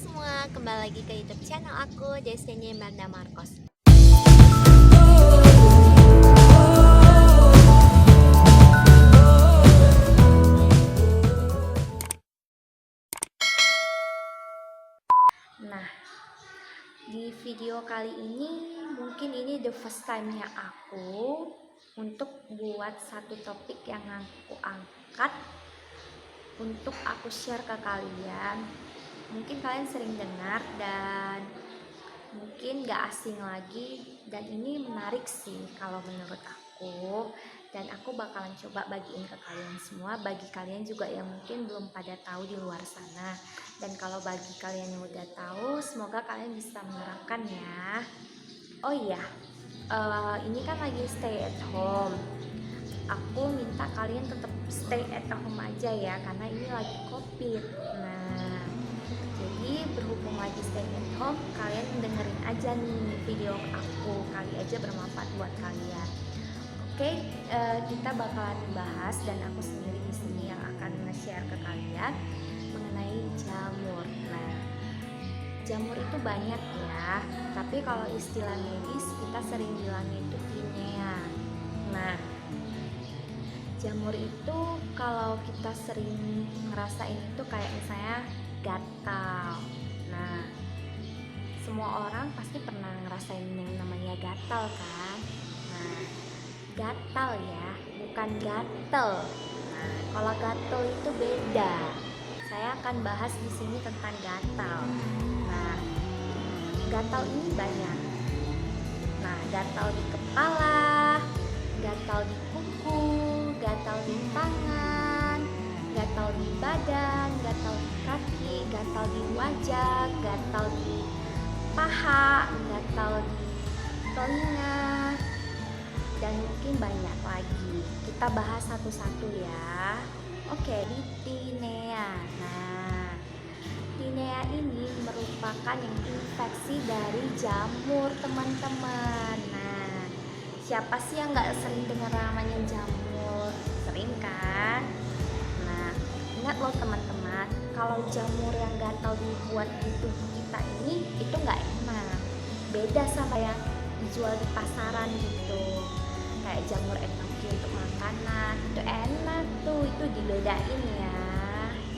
semua, kembali lagi ke YouTube channel aku, Destiny Marda Marcos. Nah, di video kali ini mungkin ini the first time-nya aku untuk buat satu topik yang aku angkat untuk aku share ke kalian. Mungkin kalian sering dengar dan mungkin gak asing lagi, dan ini menarik sih kalau menurut aku, dan aku bakalan coba bagiin ke kalian semua, bagi kalian juga yang mungkin belum pada tahu di luar sana. Dan kalau bagi kalian yang udah tahu, semoga kalian bisa menerapkan ya. Oh iya, ini kan lagi stay at home. Aku minta kalian tetap stay at home aja ya, karena ini lagi COVID. Nah, jadi berhubung lagi stay at home, kalian dengerin aja nih video aku, kali aja bermanfaat buat kalian. Oke, kita bakalan bahas, dan aku sendiri di sini yang akan nge-share ke kalian mengenai jamur. Nah, jamur itu banyak ya, tapi kalau istilah medis kita sering bilangnya itu tinea. Nah, jamur itu kalau kita sering ngerasain itu kayak misalnya gatal. Nah, semua orang pasti pernah ngerasain yang namanya gatal kan? Nah, gatal ya, bukan gatel. Nah, kalau gatel itu beda. Saya akan bahas di sini tentang gatal. Nah, gatal ini banyak. Nah, gatal di kepala, gatal di kuku, gatal di tangan, gatal di badan, gatal di kaki, gatal di wajah, gatal di paha, gatal di telinga, dan mungkin banyak lagi. Kita bahas satu-satu ya. Oke, di tinea. Nah, tinea ini merupakan yang infeksi dari jamur, teman-teman. Nah, siapa sih yang nggak sering dengar namanya jamur? Sering kan? Nah, ingat loh teman-teman, kalau jamur yang gatal dibuat di tubuh kita ini, itu nggak enak. Beda sama yang dijual di pasaran gitu. Kayak jamur enoki untuk makanan, itu enak tuh, itu dibedain ya.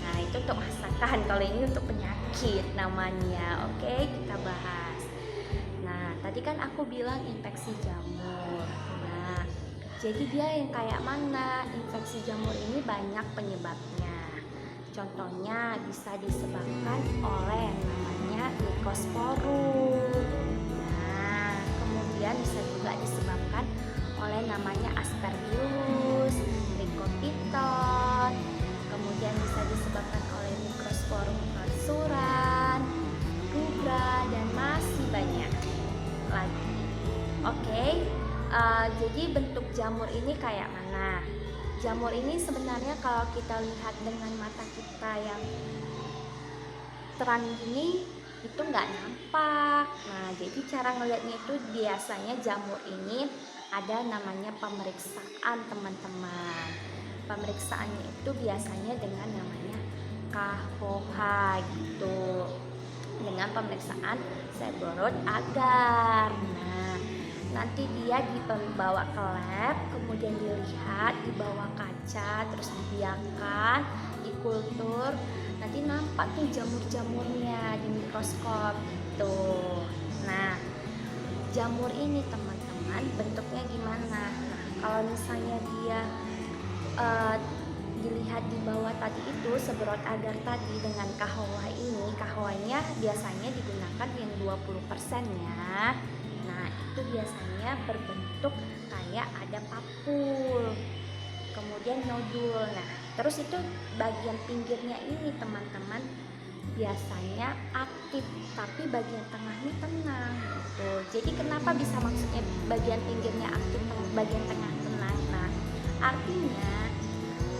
Nah, itu untuk masakan, kalau ini untuk penyakit namanya. Oke, kita bahas. Nah, tadi kan aku bilang infeksi jamur. Nah, jadi dia yang kayak mana? Infeksi jamur ini banyak penyebabnya. Contohnya bisa disebabkan oleh yang namanya Mycosporum. Nah, kemudian bisa juga disebabkan oleh namanya Aspergillus, Trichophyton. Kemudian bisa disebabkan oleh Microsporum falciparum, rubra, dan masih banyak lagi. Oke, jadi bentuk jamur ini kayak mana? Jamur ini sebenarnya kalau kita lihat dengan mata kita yang terang gini, itu nggak nampak. Nah, jadi cara ngelihatnya itu biasanya jamur ini ada namanya pemeriksaan, teman-teman. Pemeriksaannya itu biasanya dengan namanya KOH gitu, dengan pemeriksaan seborot agar. Nah, nanti dia dibawa ke lab, kemudian dilihat di bawah kaca, terus dibiarkan, dikultur. Nanti nampak tuh jamur-jamurnya di mikroskop gitu. Nah, jamur ini teman-teman bentuknya gimana? Nah, kalau misalnya dia dilihat di bawah tadi itu, seberot agar tadi dengan KOH ini, KOH-nya biasanya digunakan yang 20% ya. Nah, itu biasanya berbentuk kayak ada papul, kemudian nodul. Nah, terus itu bagian pinggirnya ini teman-teman biasanya aktif, tapi bagian tengahnya tenang gitu. Jadi kenapa bisa maksudnya bagian pinggirnya aktif, bagian tengah tenang? Nah, artinya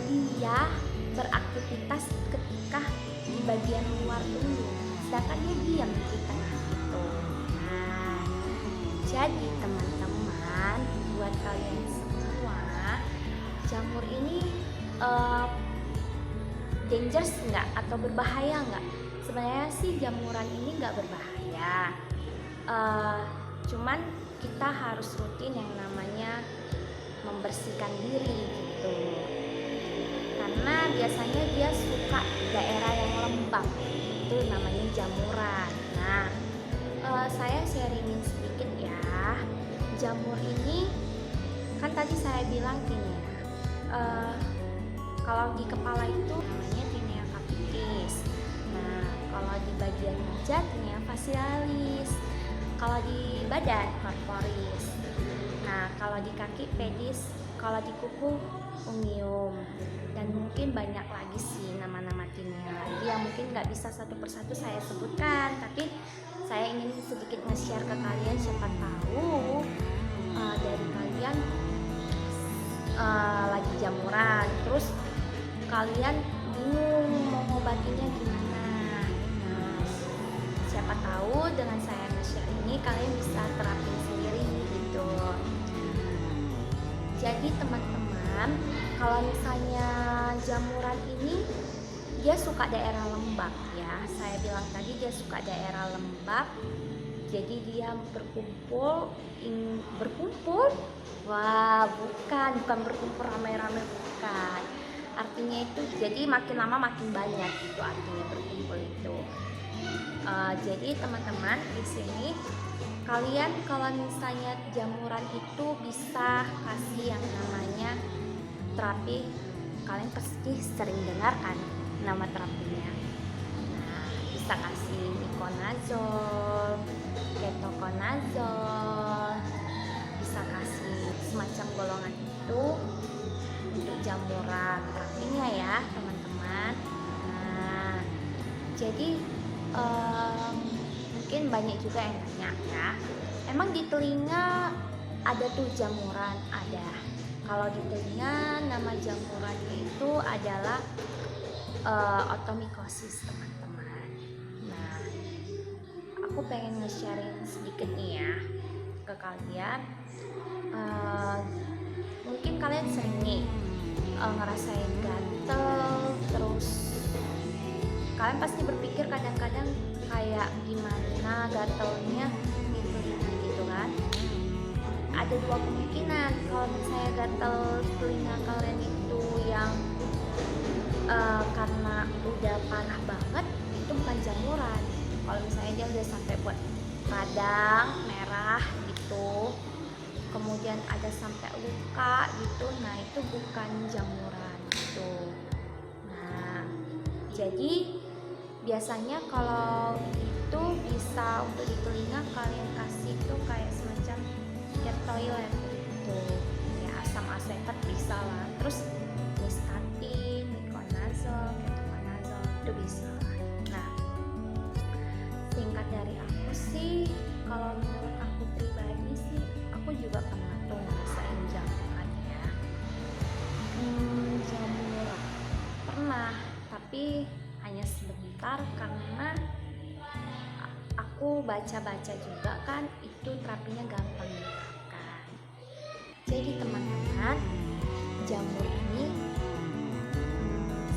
dia beraktivitas ketika di bagian luar dulu, sedangkan dia diam di tengah gitu. Nah, jadi teman-teman, buat kalian semua, jamur ini dangerous nggak atau berbahaya nggak? Sebenarnya sih jamuran ini nggak berbahaya, cuman kita harus rutin yang namanya membersihkan diri gitu, karena biasanya dia suka daerah yang lembab, itu namanya jamuran. Nah, saya sharingin sedikit ya. Jamur ini kan tadi saya bilang gini ya, kalau di kepala itu namanya tinea capitis. Nah, kalau di bagian wajah tinea facialis. Kalau di badan corporis. Nah, kalau di kaki pedis. Kalau di kuku ungium. Dan mungkin banyak lagi sih nama-nama tinea lagi yang mungkin nggak bisa satu persatu saya sebutkan. Tapi saya ingin sedikit nge-share ke kalian, siapa tahu dari kalian lagi jamuran, terus kalian bingung mau ngobatinya gimana. Nah, siapa tahu dengan saya nge-share ini kalian bisa terapin sendiri gitu. Jadi teman-teman, kalau misalnya jamuran ini dia suka daerah lembab ya, saya bilang tadi dia suka daerah lembab, jadi dia berkumpul. Wah, bukan berkumpul rame-rame, bukan. Artinya itu jadi makin lama makin banyak gitu, artinya berkumpul itu. Jadi teman-teman, di sini kalian kalau misalnya jamuran itu bisa kasih yang namanya terapi, kalian pasti sering dengar kan nama terapinya. Nah, bisa kasih miconazole, ketoconazole, bisa kasih semacam golongan itu untuk jamuran terapinya ya teman-teman. Nah, jadi mungkin banyak juga yang nanya ya, emang di telinga ada tuh jamuran? Ada. Kalau di telinga nama jamurannya itu adalah otomycosis teman-teman. Nah, aku pengen nge-sharing sedikit nih ya ke kalian. Mungkin kalian sering nih ngerasain gatel, terus kalian pasti berpikir kadang-kadang kayak gimana gatelnya di telinga gitu kan. Ada dua kemungkinan, kalau misalnya gatel telinga kalian itu yang karena udah parah banget, itu bukan jamuran. Kalau misalnya dia udah sampai buat radang merah gitu, kemudian ada sampai luka gitu, nah itu bukan jamuran gitu. Nah, jadi biasanya kalau itu bisa untuk di telinga kalian kasih itu kayak semacam cat toilet gitu ya, asam asetat bisa lah, terus nystatin, miconazole, ketoconazole itu bisa lah. Nah, singkat dari aku sih, kalau menurut aku pribadi sih, aku juga pernah tuh ngerasain jamuran ya. Jamuran pernah, tapi hanya sebentar karena aku baca-baca juga kan itu terapinya gampang diterapkan. Jadi teman-teman, jamur ini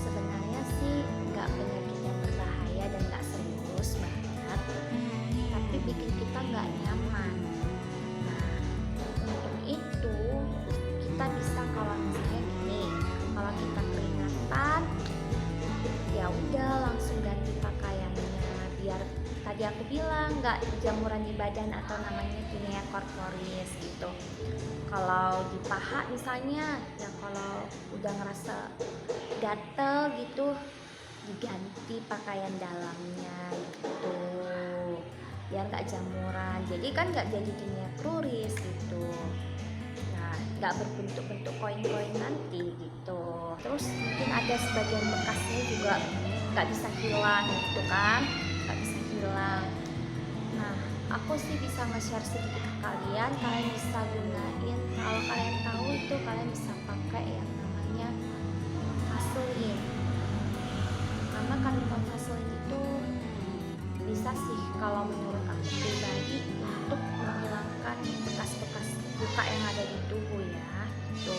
sebenarnya sih nggak penyakit yang berbahaya dan nggak serius banget, tapi bikin kita nggak nyaman. Nah, untuk itu kita bisa, kalau misalnya gini, kalau kita keringatan, ya udah langsung ganti pakaiannya, biar tadi aku bilang nggak jamuran di badan atau namanya tinea corporis gitu. Kalau di paha misalnya, ya kalau udah ngerasa gatel gitu, diganti pakaian dalamnya gitu, biar nggak jamuran. Jadi kan nggak jadi tinea cruris gitu. Nah, nggak berbentuk-bentuk koin-koin nanti gitu. Terus mungkin ada sebagian bekasnya juga nggak bisa hilang gitu kan, nggak bisa hilang. Nah, aku sih bisa nge-share sedikit ke kalian, kalian bisa gunain. Kalau kalian tahu itu, kalian bisa pakai yang namanya Vaseline, karena kandungan Vaseline itu bisa sih kalau menurut aku pribadi untuk menghilangkan bekas-bekas luka yang ada di tubuh ya gitu.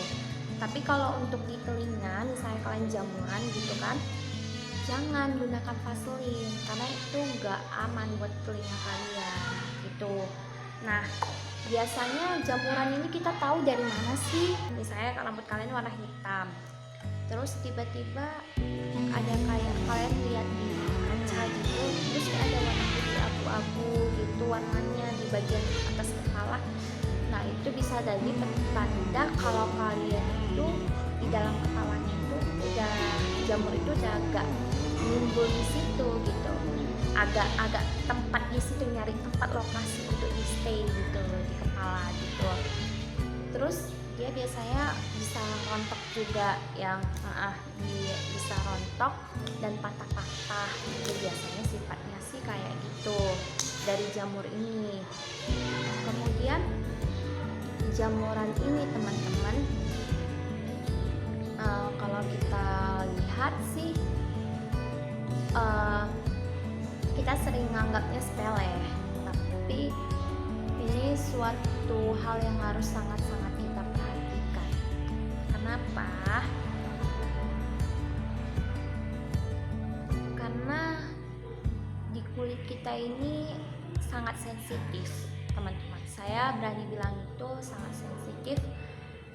Tapi kalau untuk di telinga, misalnya kalian jamuran gitu kan, jangan gunakan Vaseline karena itu nggak aman buat telinga kalian gitu. Nah, biasanya jamuran ini kita tahu dari mana sih? Misalnya rambut kalian warna hitam, terus tiba-tiba ada kayak kalian lihat di kaca gitu, terus kayak ada warna putih abu-abu gitu warnanya di bagian atas kepala. Nah, itu bisa jadi petanda kalau kalian itu di dalam kepalanya itu udah jamur itu udah agak nimbul di situ gitu, agak tempat di situ, nyari tempat lokasi untuk di stay gitu di kepala gitu. Terus dia biasanya bisa rontok juga, yang bisa rontok dan patah-patah gitu, biasanya sifatnya sih kayak gitu dari jamur ini. Kemudian jamuran ini teman-teman, kalau kita lihat sih kita sering nganggapnya sepele, tapi ini suatu hal yang harus sangat-sangat kita perhatikan. Kenapa? Karena di kulit kita ini sangat sensitif, teman-teman. Saya berani bilang itu sangat sensitif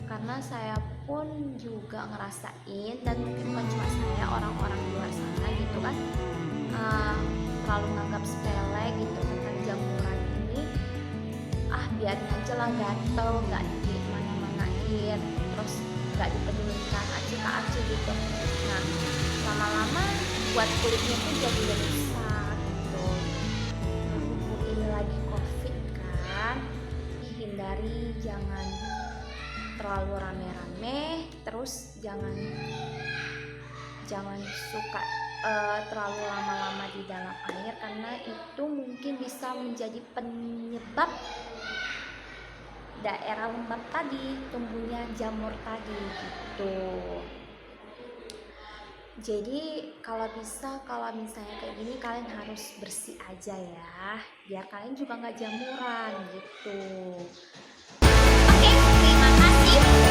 karena saya pun juga ngerasain, dan mungkin bukan cuma saya, orang-orang di luar sana gitu kan, terlalu nganggap sepele gitu tentang jamuran ini. Biarin aja lah, gatel, nggak dimana-manain, terus nggak dipedulikan, acu gitu. Nah, lama-lama buat kulitnya tuh jadi rusak gitu. Mumpung ini lagi COVID kan, hindari, jangan terlalu rame-rame, terus jangan suka terlalu lama-lama di dalam air, karena itu mungkin bisa menjadi penyebab daerah lembab tadi tumbuhnya jamur tadi gitu. Jadi kalau bisa, kalau misalnya kayak gini kalian harus bersih aja ya, biar kalian juga nggak jamuran gitu. Oke, terima kasih.